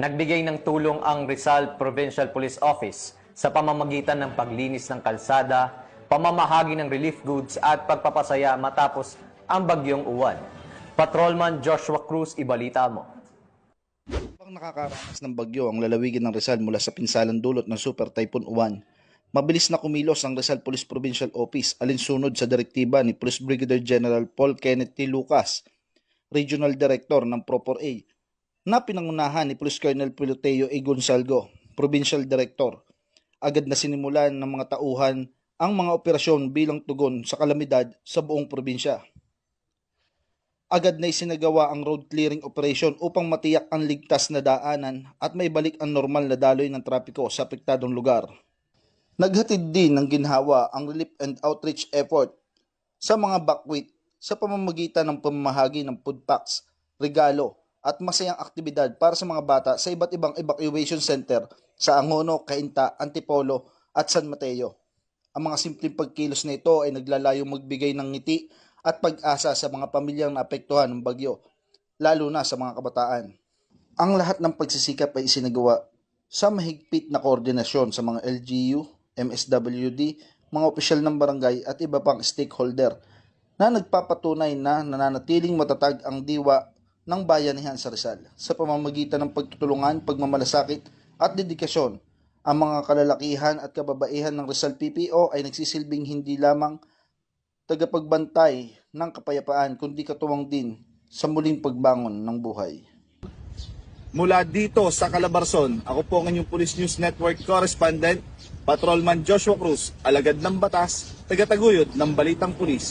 Nagbigay ng tulong ang Rizal Provincial Police Office sa pamamagitan ng paglinis ng kalsada, pamamahagi ng relief goods at pagpapasaya matapos ang bagyong uwan. Patrolman Joshua Cruz, ibalita mo. Habang nakakaranas ng bagyo ang lalawigan ng Rizal mula sa pinsalang dulot ng Super Typhoon Uwan, mabilis na kumilos ang Rizal Police Provincial Office alinsunod sa direktiba ni Police Brigadier General Paul Kenneth T. Lucas, Regional Director ng Pro-4A, na pinangunahan ni Police Colonel Piloteo A. Gonzalgo, Provincial Director. Agad na sinimulan ng mga tauhan ang mga operasyon bilang tugon sa kalamidad sa buong probinsya. Agad na isinagawa ang road clearing operation upang matiyak ang ligtas na daanan at may balik ang normal na daloy ng trapiko sa apektadong lugar. Naghatid din ng ginhawa ang relief and outreach effort sa mga buckwheat sa pamamagitan ng pamamahagi ng food packs, regalo at masayang aktibidad para sa mga bata sa iba't ibang evacuation center sa Angono, Cainta, Antipolo at San Mateo. Ang mga simpleng pagkilos na ito ay naglalayong magbigay ng ngiti at pag-asa sa mga pamilyang naapektuhan ng bagyo, lalo na sa mga kabataan. Ang lahat ng pagsisikap ay isinagawa sa mahigpit na koordinasyon sa mga LGU, MSWD, mga opisyal ng barangay at iba pang stakeholder na nagpapatunay na nananatiling matatag ang diwa ng bayanihan sa Rizal sa pamamagitan ng pagtutulungan, pagmamalasakit at dedikasyon. Ang mga kalalakihan at kababaihan ng Rizal PPO ay nagsisilbing hindi lamang tagapagbantay ng kapayapaan kundi katuwang din sa muling pagbangon ng buhay. Mula dito sa Calabarzon, ako po ang inyong Police News Network Correspondent, Patrolman Joshua Cruz, alagad ng batas, tagataguyod ng Balitang Pulis.